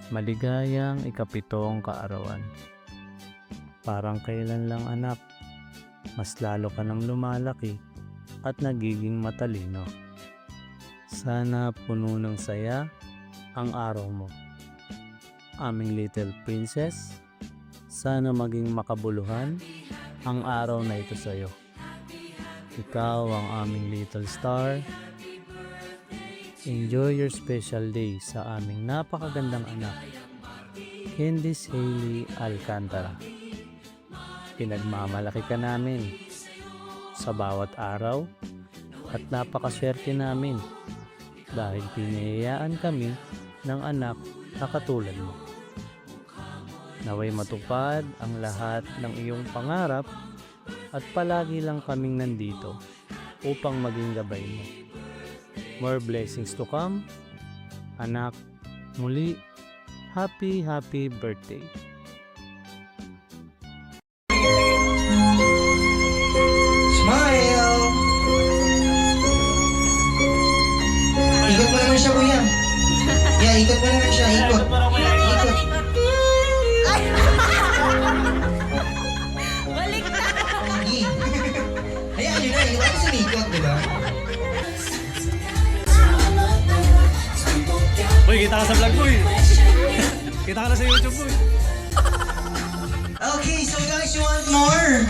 Maligayang ikapitong kaarawan. Parang kailan lang anak, mas lalo ka nang lumalaki at nagiging matalino. Sana puno ng saya ang araw mo. Aming little princess, sana maging makabuluhan ang araw na ito sa iyo. Ikaw ang aming little star. Enjoy your special day sa aming napakagandang anak, Candice Hailey Alcantara. Pinagmamalaki ka namin sa bawat araw at napakaswerte namin dahil pinayayaan kami ng anak na katulad mo. Naway matupad ang lahat ng iyong pangarap at palagi lang kaming nandito upang maging gabay mo. More blessings to come. Anak, muli, happy birthday. Smile! Ikot mo naman siya, kuya. Yeah, ikot mo naman siya. Ikot. Ikot. Balik na! Sige. Hayaan nyo na. Ikot ako sumikot, di ba? Uy, kita ka sa vlog mo eh. Kita ka na sa YouTube mo eh. Okay, so guys, you want more?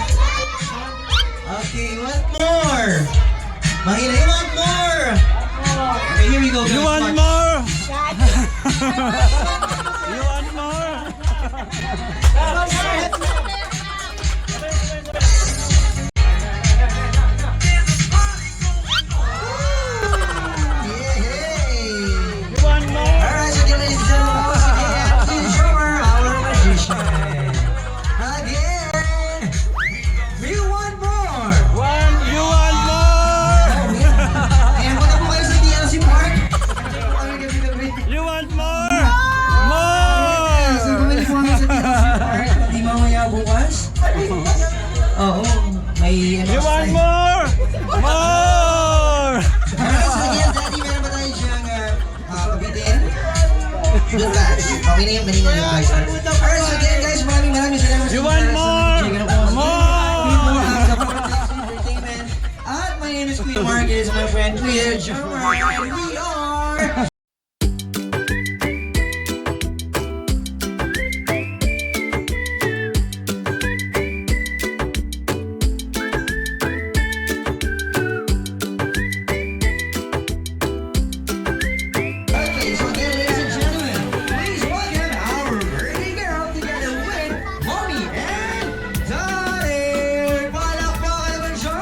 Okay, you want more? Mahina, you want more? Okay, here we go, guys. You want more? You want more? Yay! You want more? Alright, so ladies and gentlemen, once again, please show her our magician. Again, you want more? You want more? Ayan, punta po kayo sa TLC Park. You want more? So, More! bumili po kami sa TLC Park. Di mamaya bukas. Oo, may ano. You want more? More! Alright, so again, Daddy, meron ba tayo siyang pabitin? Bukas. Okay na yung kanina yung guys. Alright, so again, guys, maraming salamat sa You want more? More! At my name is Kuya Mark, it is my friend Kuya Jomar. We are... Okay, so again, ladies and gentlemen, please welcome our birthday girl together with Mommy and Daddy! Palakpakan naman siya!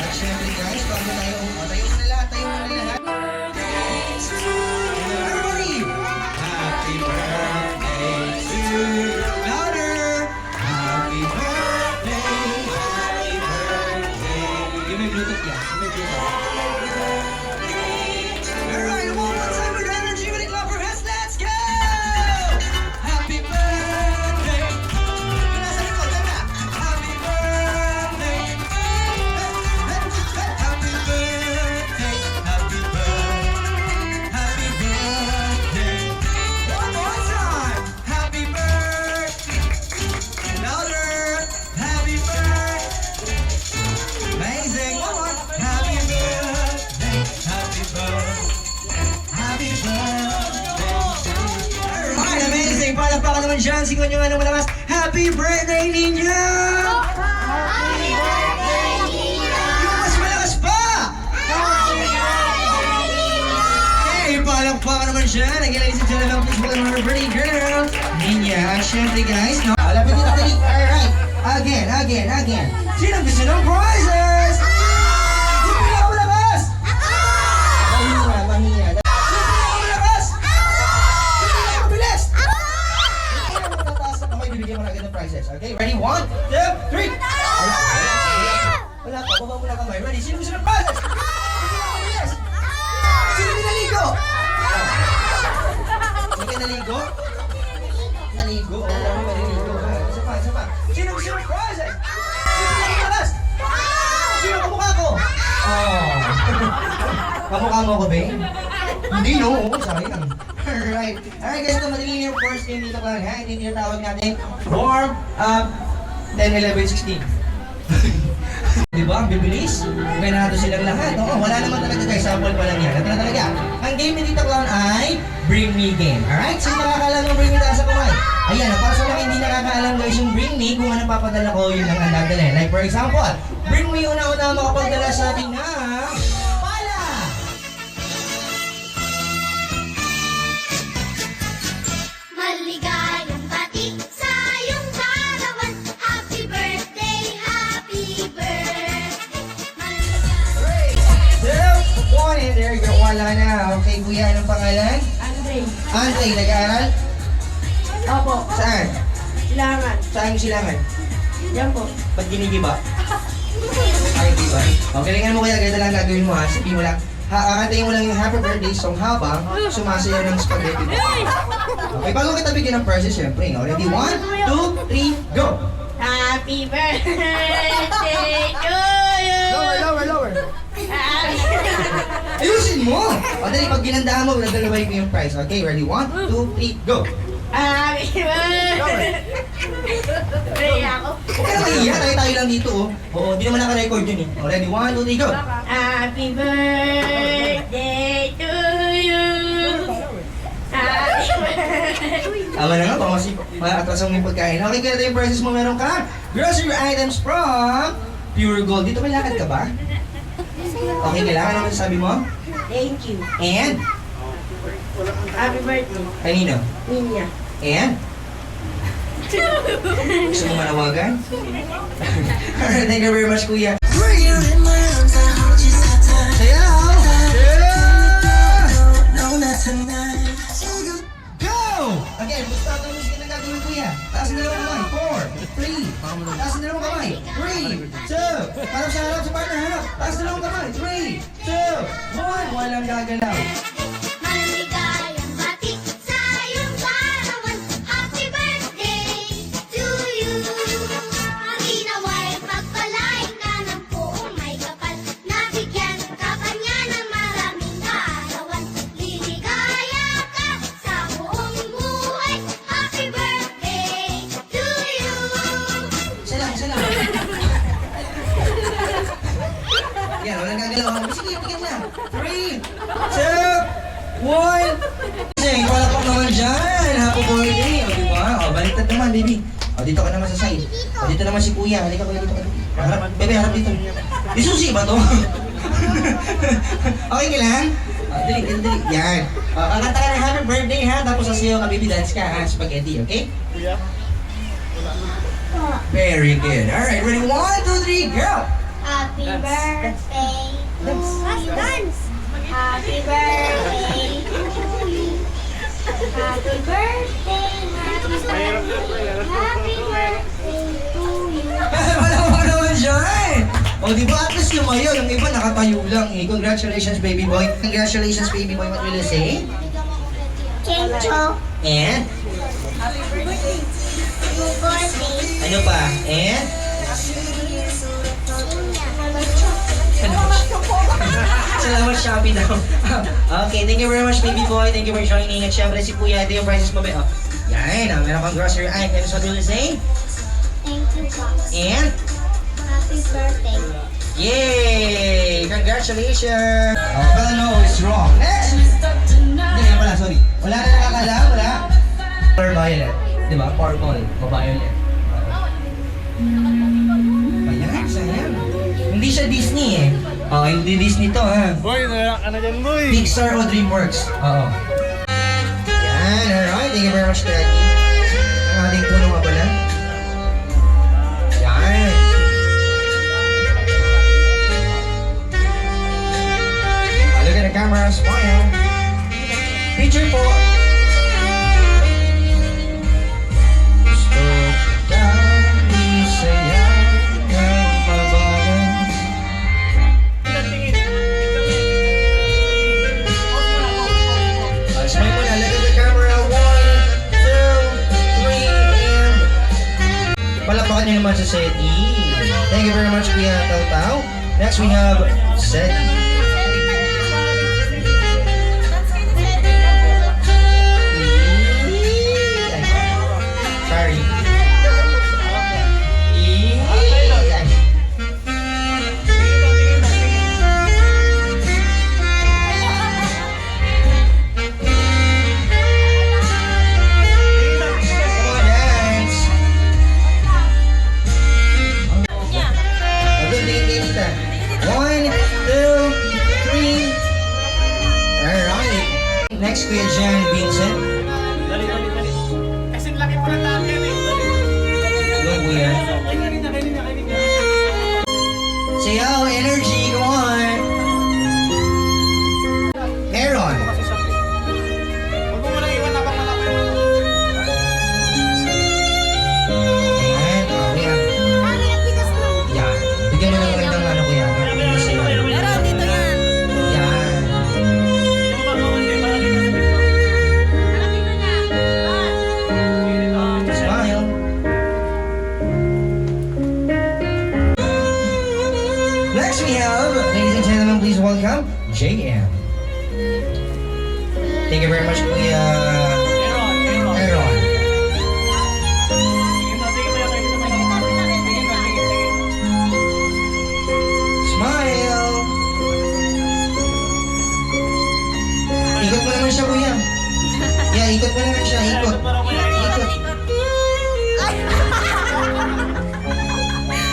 At syempre guys, bago tayo, tayo muna lahat. Everybody! Happy birthday to Louder! Happy birthday! Happy birthday! Yung may Bluetooth yan. Yung may Bluetooth. Alright, one more time with energy with a clap for hands. Let's go! Happy birthday! Nasa likod, tama. Happy birthday! Happy birthday! Happy birthday! Happy birthday! One more time! Happy birthday! Louder! Happy birthday! Amazing! One more! Happy birthday! Happy birthday! Happy birthday! Alright, amazing! Palakpakan naman dyan. Sigaw nyo nga ng malakas. Happy birthday, Ninja! Yung mas malakas pa! Okay, palakpakan naman dyan. Again, ladies and gentlemen, please welcome our birthday girl, Ninja. At syempre, guys, no? Lapit dito tayo. Alright. Again. Sino gusto ng prizes? Sino pinakamalakas? Mahina. Sino pinakamalakas? Sino pinakamabilis? Sino matataas na kamay, bibigyan mo na agad ng prizes. Okay, ready? 1, 2, 3. Wala pa, baba mo na kamay. Ready? Sino gusto ng prizes? Sino pinakamabilis? Sino pinaligo? Hindi ka naligo? Naligo? Oo, maliligo. Isa pa. Sino gusto ng prizes? Sino pinakalas? Sino kamukha ko? Oh. Kamukha mo ko, babe? Hindi, no. Oo, sayang. Alright. Alright guys, ito madali yung first game dito lang ha. Hindi tinatawag natin warm up 10, 11, 16. Diba? Ang bibilis. Ganado silang lahat. Oo, wala naman talaga guys. Sample pa lang yan. Ito na talaga. Ang game ni Tito Clown ay Bring Me Game. Alright? Sino nakakaalam ng Bring Me taas sa kamay? Ayan, para sa mga hindi nakakaalam guys yung Bring Me, kung ano papadala ko, yun lang ang dadalhin. Like for example, Bring Me una-una makapagdala sa atin na pala! Maligayang bati sa iyong karawan. Happy birthday, happy birthday. Maligayang 2, 1, and there you go. Wala na. Okay, kuya, anong pangalan? Andre. Andre, nag-aaral? Opo. Saan? Silangan. Saan yung silangan? Yan po. Ba't ginigiba? Ay, di ba? O, galingan mo kaya, ganito lang gagawin mo ha. Sabihin mo lang, aantayin mo lang yung happy birthday song habang sumasayaw ng spaghetti mo. Okay, bago kita bigyan ng prizes, syempre. No? Ready? 1, 2, 3, go! Happy birthday to you. Lower. Ayusin mo! O, dali, pag ginandahan mo, dadalawin ko yung prize. Okay, ready? 1, 2, 3, go! Happy birthday. Ready ako. Huwag ka na mahiya, tayo lang dito. Oh. Oo, di naman naka-record yun eh. O, ready? 1, 2, 3, go! Happy birthday to you. Happy birthday. Tama na nga, baka maatrasan mo yung pagkain. Okay, kaya yung prices mo, meron ka grocery items from Pure Gold. Dito may lakad ka ba? Okay, kailangan naman sabi mo? Thank you. And? Happy birthday. Kanino? Ninya. And? Gusto mo manawagan? Alright, thank you very much, kuya. Sayaw! Go! Again, basta ito ang music na gagawin, kuya. Taas ang dalawang kamay. 4, 3. Taas ang dalawang kamay. 3, 2. Harap sa harap sa partner, harap. Taas ang dalawang kamay. 3, 2, 1. Walang gagalaw. maligayang bati sa iyong karawan. Happy birthday to you. Marinaway pagpalain ka ng buong may kapal. Nabigyan ka pa niya ng maraming kaarawan. Liligaya ka sa buong buhay. Happy birthday to you. Isa lang. Yan, walang gagalaw. Sige, tingnan na. 3, 2, 1. Sige, wala pa naman dyan. Happy birthday. O, diba? O, baliktad naman, baby. O, dito ka naman sa side. O, dito naman si kuya. Halika kuya, dito ka. Harap, bebe, harap dito. Di susi ba to? Okay ka lang? O, dali. Yan. O, kakanta ka ng happy birthday, ha? Tapos sasayaw ka, baby, dance ka, ha? Spaghetti, okay? Very good. Alright, ready? 1, 2, 3, go! Happy birthday to you. Happy birthday to you. Happy birthday, happy birthday to you. Wala mo naman dyan! O, di ba at least lumayo? Yung iba nakatayo lang eh. Congratulations, baby boy. Congratulations, baby boy. What will you say? Chencho, And? birthday. Ano pa? And? Salamat, Shopee daw. Okay, thank you very much, baby boy. Thank you for joining. At syempre si Kuya, ito yung prices mo. Oh. Yan, meron kang grocery items. What will you say? Thank you, Pops. And? Happy birthday. Yay! Congratulations! Oh, but no, it's wrong. Next! Hindi nga pala, sorry. Wala na nakakala, wala. Or violet. Di ba? Purple o violet. Ayan, sayang. Hindi siya Disney eh. Oh, hindi Disney to ha. Boy, nalak ka na dyan, boy. Pixar o DreamWorks. Oo. Yan, alright. Thank you very much, Daddy. Ang ating puno nga pala. Yan. Look at the camera, smile. Picture po. Gusto kita isayaw ng mabagal. Smile mo na, look at the camera. 1, 2, 3, and... Palapakan niyo naman sa Seti. Thank you very much, Kuya Tau Tau. Next we have Seti. Next, Kuya Jan Vincent. Dali. Kasi laki mo ng dami yan eh. Go, Kuya. Kainin niya. Sayaw, energy, come on. Meron. Huwag mo muna iwan na pang malaki. Ayan, Kuya. Yan. Bigyan mo ng magandang ano, Kuya. Meron dito yan. Yan. Smile. Next we have, ladies and gentlemen, please welcome JM. Thank you very much, Kuya Aaron. Smile. Ikot mo naman siya, Kuya. Yeah, ikot mo naman siya. Ikot. Ikot.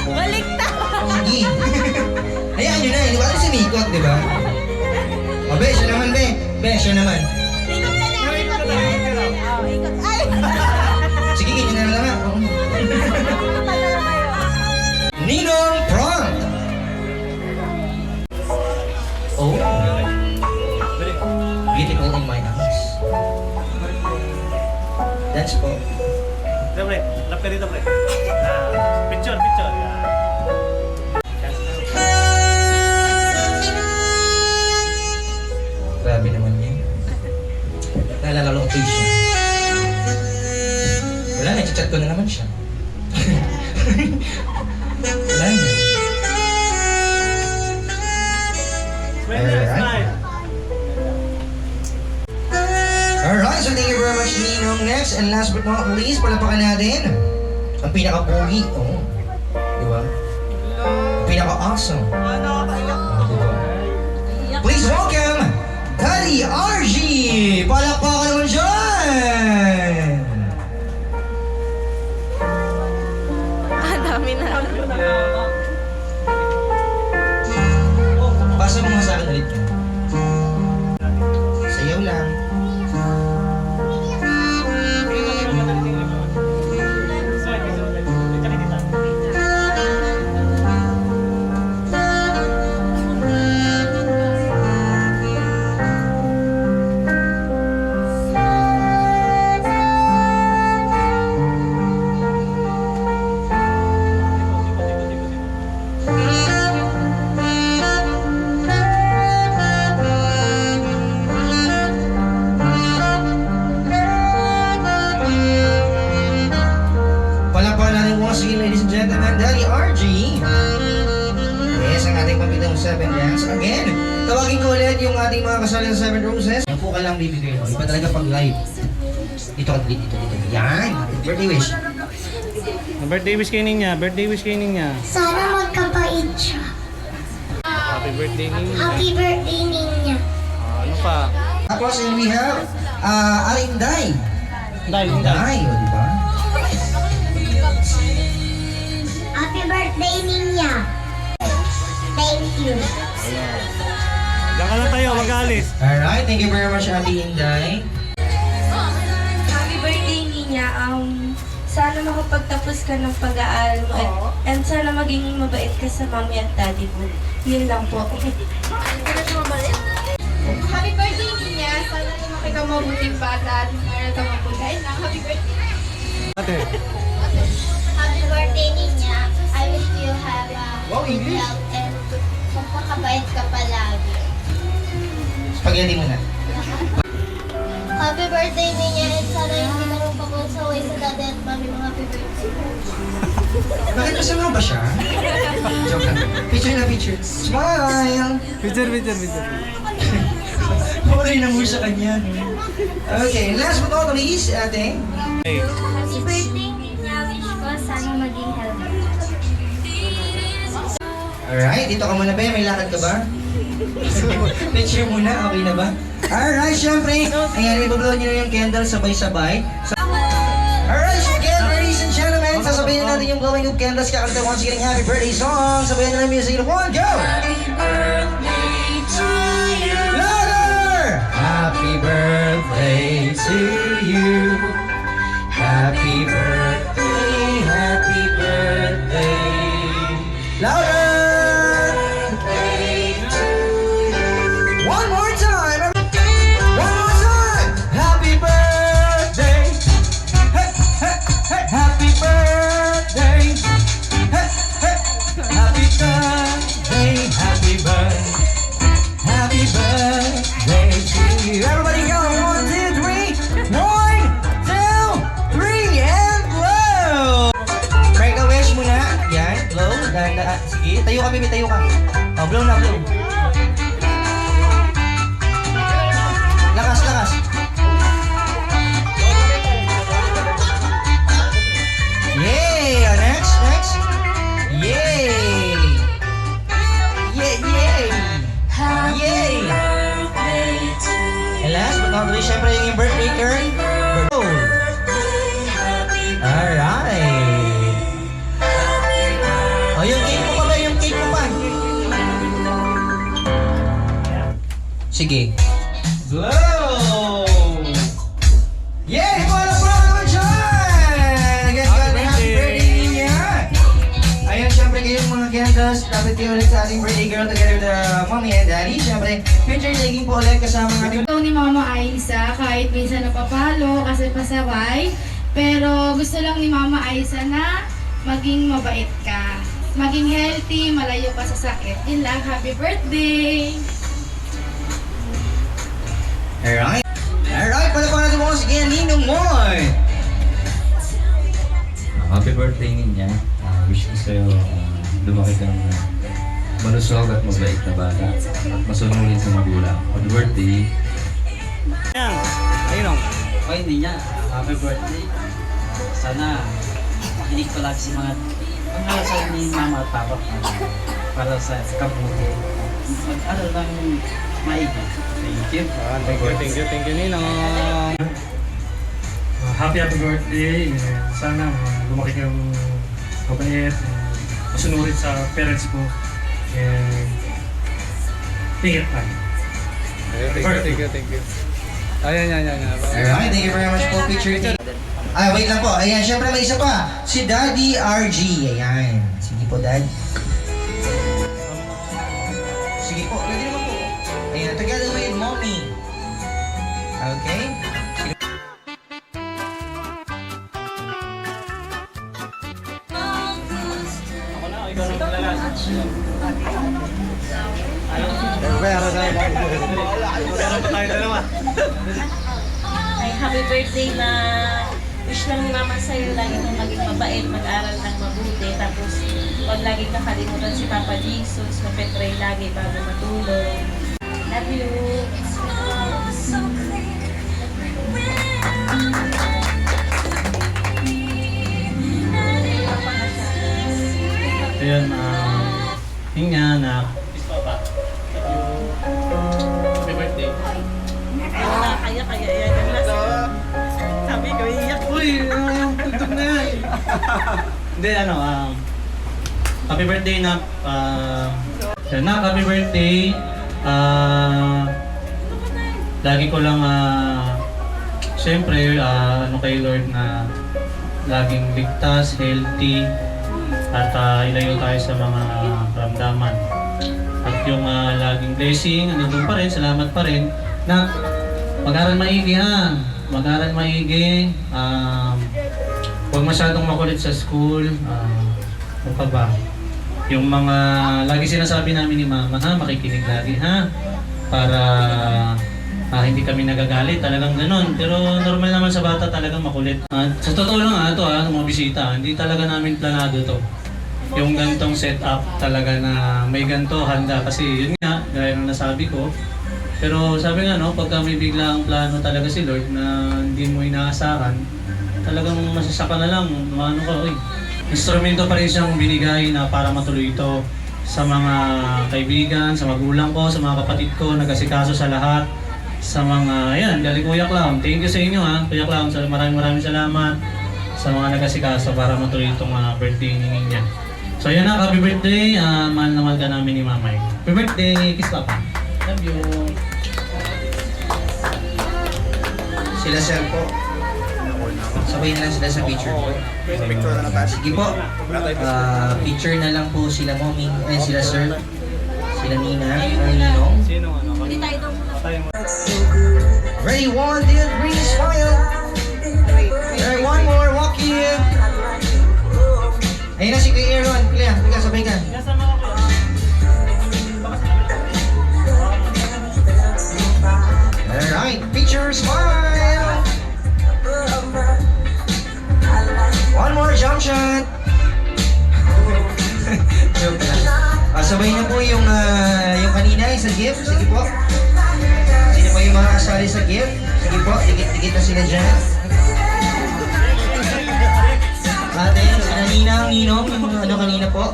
Baliktad. Sige. Hayaan nyo na, hindi ba ito sinikot, di ba? O, be, siya naman, be. Be, siya naman. Ikot ka na. Ikot ka. Oh, ikot. Ay! Sige, ganyan na lang. Oo. Padala kayo. Ninong Prompt. Oh. Beautiful in my eyes. Dance po. Pre, lap ka dito, pre. Picture. Yan. Grabe naman yan. Naalala ko siya. Wala na, chat ko na naman siya. Wala na. Smile. Alright, so thank you very much, Ninong. Next, and last but not least, palapakan natin ang pinaka-pogi. Oh. Di ba? Pinaka-awesome. Oh, di ba? Please welcome Daddy RG! Palakpakan naman dyan! Dami na. Pasa mo nga sa akin ulit yan. Sayaw lang. Palakpakan natin once again, ladies and gentlemen, Daddy RG. Yes, ang ating pampitang 7 dance. Again, tawagin ko ulit yung ating mga kasali sa 7 Roses. Yan po ka lang bibigay. Iba talaga pag live. Dito. Yan, happy birthday wish. Birthday wish kay Ninya. Sana magkabait siya. Happy birthday, Ninya. Happy birthday, Ninya. Ano pa? Tapos, and we have, Alinday. Dahil. Day, o diba? Happy birthday, Ninya. Thank you. Diyan ka lang tayo, mag-alis. Alright, thank you very much, Ate Inday. Happy birthday, Ninya. Sana makapagtapos ka ng pag-aaral mo and sana maging mabait ka sa mommy at daddy mo. Yun lang po. Happy birthday, Ninya. Sana lumaki ka mabuting bata at meron ka mapagkain na. Happy birthday. Ate. Happy birthday, Ninya. I wish you have a Wow, English. health and magpakabait ka palagi. Spaghetti muna. Happy birthday, Ninya, and sana hindi ka magpapasaway sa daddy at mami mga happy birthday. Bakit masama ba siya? Joke lang. Picture. Smile! Picture. Pawalay na mo sa kanya. Okay, last but not least, ate. Hey. Happy birthday, Ninya. Wish ko sana maging healthy. Alright, dito ka muna ba? May lakad ka ba? Picture muna, okay na ba? Alright, syempre, ayan, ibablow nyo na yung candle sabay-sabay. Alright, so again, ladies and gentlemen, sasabihin na natin yung blowing of candles, kakanta once again yung happy birthday song. Sabayan na lang music. 1, go! Louder! Happy birthday Tayo ka, baby, tayo ka. Oh, blow na, blow. Lakas, lakas. Yay! Oh, next, next. Yay! Yay, yay! Yay! And last but not least, syempre yung birthday girl. Oh. Alright. Oh, yung cake mo pa ba? Yung cake mo pa. Sige. Blow! Yay! Wala pa naman dyan! Again, happy birthday niya! Ayun, syempre kayong mga candles, dapat kayo ulit sa ating birthday girl together with the mommy and daddy. Syempre, picture taking po ulit kasama ng ating Ito ni Mama Aisa, kahit minsan napapalo kasi pasaway, pero gusto lang ni Mama Aisa na maging mabait ka. Maging healthy, malayo ka sa sakit. Yun lang, happy birthday! Alright. Alright, palapakan natin mo sige, Ninong Moy! Happy birthday niya. Wish ko sa'yo lumaki kang malusog at mabait na bata at masunurin sa magulang. Happy birthday. Ayun o. Okay, hindi niya. Happy birthday. Sana makinig palagi si mga pangalasal ni mama at papa para sa kabuti. Mag-aral ng maigi. Thank you. Thank you, Ninong. Happy birthday. Sana lumaki kang mabait, masunurin sa parents mo. And ingat tayo. Thank you. Ayan. Alright, thank you very much po, picture taking. Ay, wait lang po. Ayan, syempre may isa pa. Si Daddy RG. Ayan. Sige po, Dad. Sige po, pwede naman po. Ayan, together with Mommy. Okay? Ako na, ikaw na talaga. Meron pa tayo dalawa. Ay, happy birthday na wish lang ni Mama sa'yo lagi mong maging mabait, mag-aral ng mabuti, tapos huwag lagi kakalimutan si Papa Jesus, mapetray lagi bago matulog. Love you! Ayan, yun nga na Happy birthday. Wala, kaya yan ang last. Sabi ko, iyak. uy, yung tugtog na yan. Hindi, happy birthday na, happy birthday. Lagi ko lang, siyempre, kay Lord na laging ligtas, healthy, at ilayo tayo sa mga karamdaman. At yung laging blessing, doon pa rin, salamat pa rin, na mag-aral maigi ha. Mag-aral maigi. Huwag masyadong makulit sa school. Ano pa ba? Yung mga lagi sinasabi namin ni Mama ha, makikinig lagi ha. Para hindi kami nagagalit, talagang ganun. Pero normal naman sa bata talagang makulit. Sa totoo lang ito mga bisita, hindi talaga namin planado to. Yung gantong setup talaga na may ganto handa kasi yun nga, gaya ng nasabi ko. Pero sabi nga pagka may biglang plano talaga si Lord na hindi mo inaasahan, talagang masasaka na lang, instrumento pa rin siyang binigay na para matuloy ito sa mga kaibigan, sa magulang ko, sa mga kapatid ko, nag-asikaso sa lahat, sa mga, galing Kuya Clown. Thank you sa inyo Kuya Clown, maraming salamat sa mga nag-asikaso para matuloy itong birthday ni Ninya. So yan happy birthday, mahal na mahal ka namin ni Mamay. Happy birthday, kiss Papa. Love you. Sila sir po. Sabay na lang sila sa picture po. Sige po. Picture na lang po sila Mommy. And sila sir. Sila Nina. Ninong. Sino Hindi tayo daw muna. Tayo mo. Ready, 1, 2, 3, smile. Alright, one more, walk in. Ayun na si Kuya Aaron. Kuya, tiga, sabay ka. Alright, picture, smile. One more jump shot. Joke lang. sasali sa gift? Sige po, dikit-dikit na sila dyan. Ate, ninang, ninong, yung mga ano kanina po.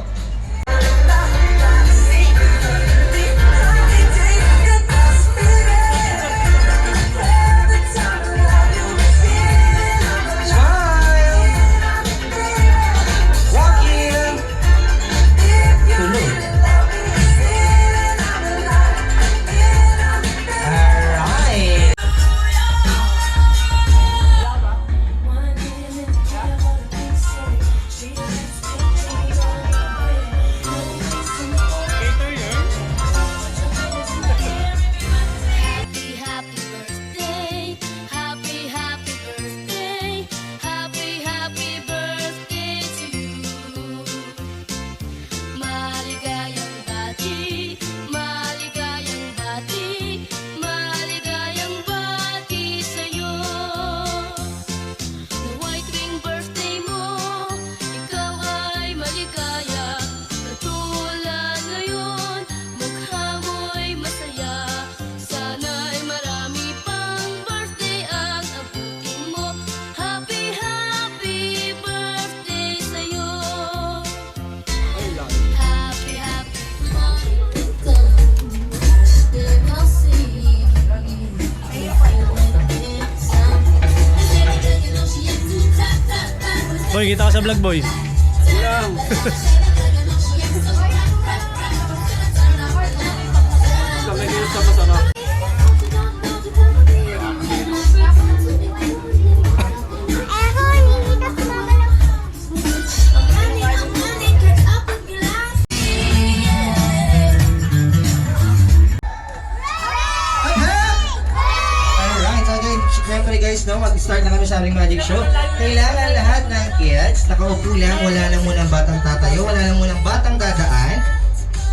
Smile! Walk in! Tuloy. Alright! Happy, happy birthday. Happy, happy birthday. Happy, happy birthday to you. Maligayang bati, maligayang bati, maligayang bati sa'yo. Nawa'y tuwing birthday mo, ikaw ay maligaya. Katulad ngayon, mukha mo'y masaya. Sana'y marami pang birthday ang abutin mo. Happy, happy birthday sa'yo. Happy, happy Boy, kita ka sa vlog, boy. Alright, okay. Siyempre guys, no, mag-start na kami sa aming magic show. Kailangan lahat ng kids, nakaupo lang, wala lang munang batang tatayo, wala lang munang batang dadaan.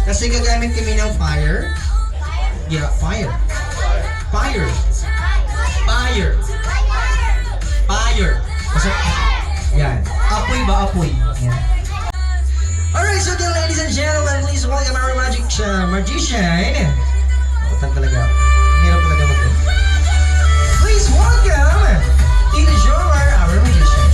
Kasi gagamit kami ng fire. Yeah, fire. Fire. Fire. Fire. Kasi, yan. Apoy ba? Apoy. Yan. Alright, so dear ladies and gentlemen, please welcome our magician. Utang talaga. Hirap talaga mag Please welcome Tita Jomar, our magician.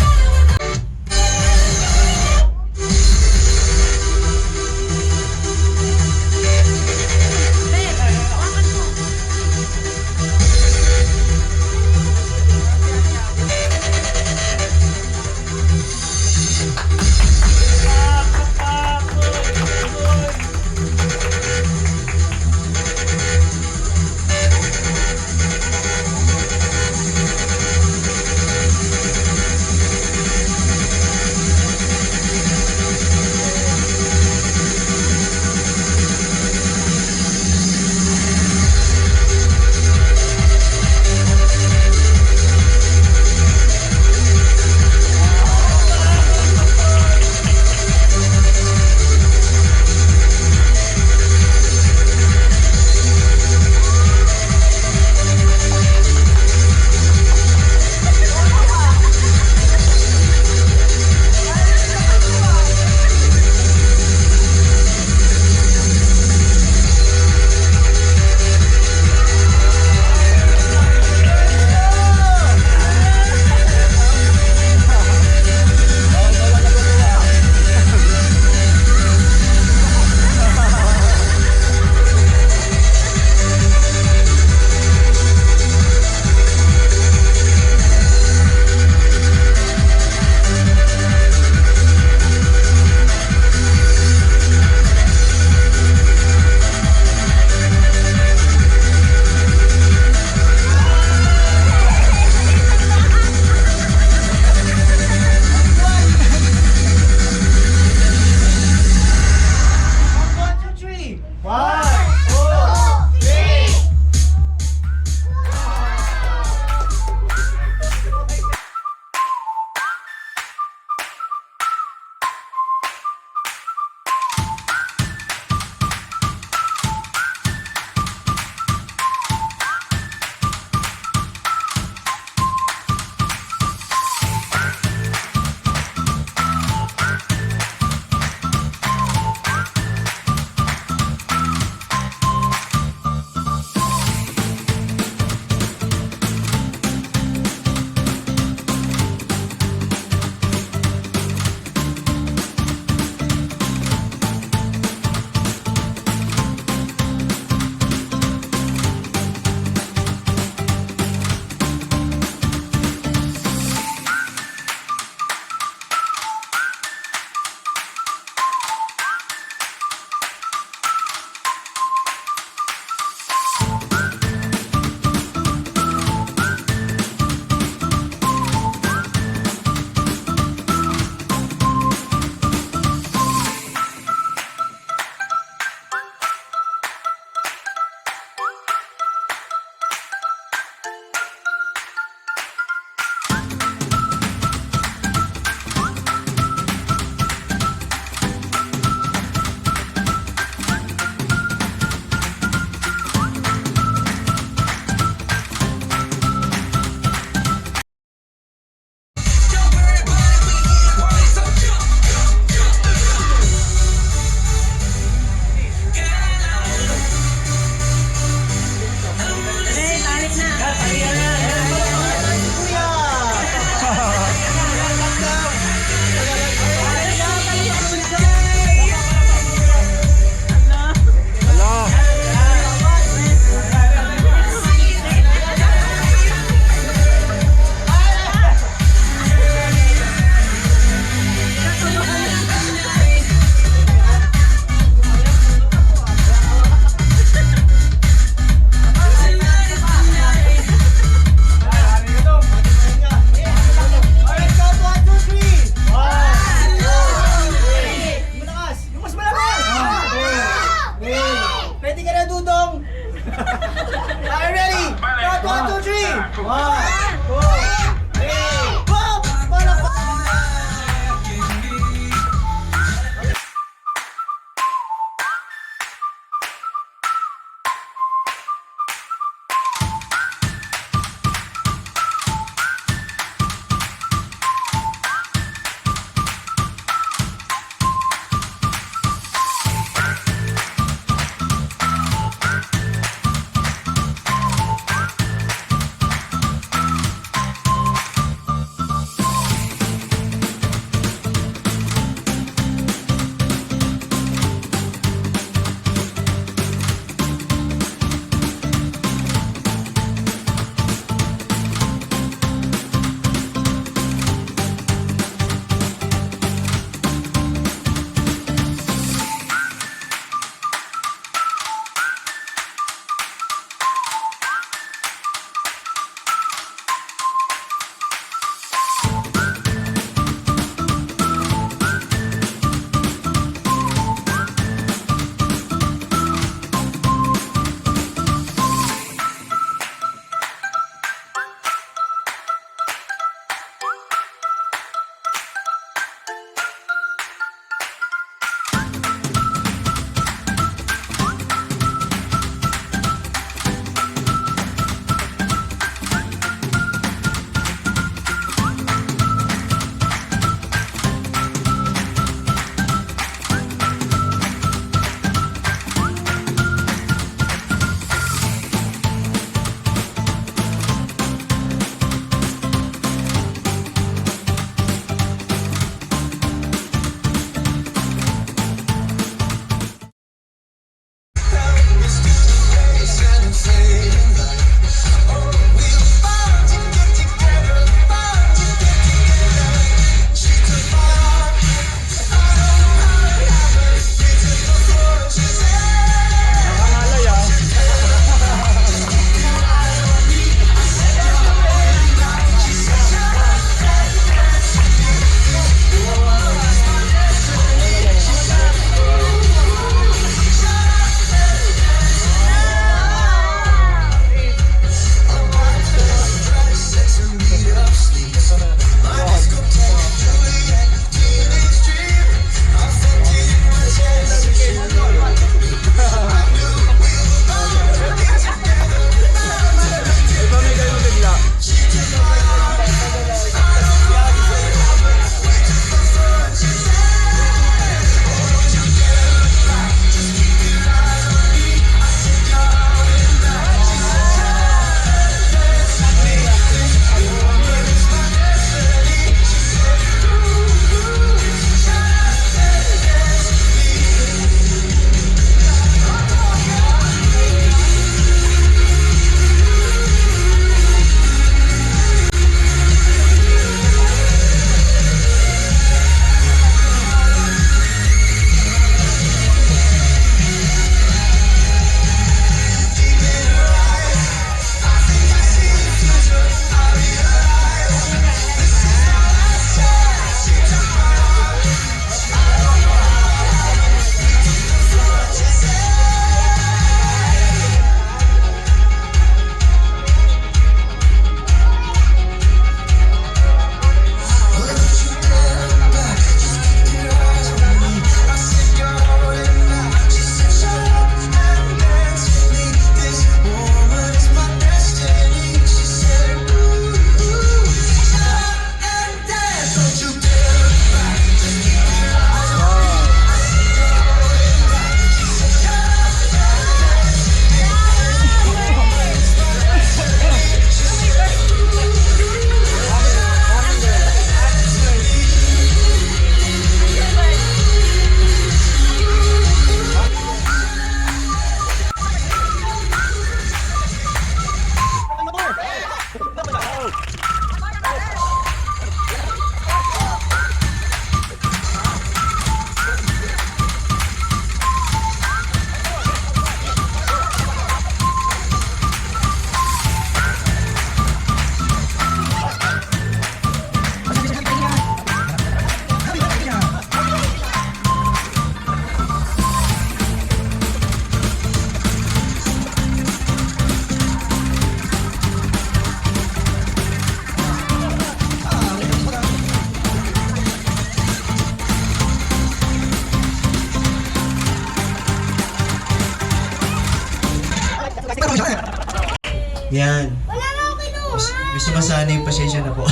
Yan. Wala na ako kinuha. May sumasanay, pasensya na po.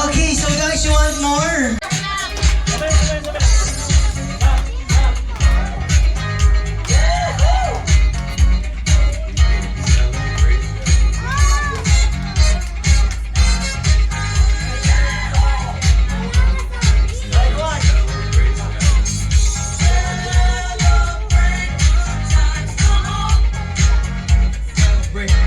Okay, so guys, you want more? Break.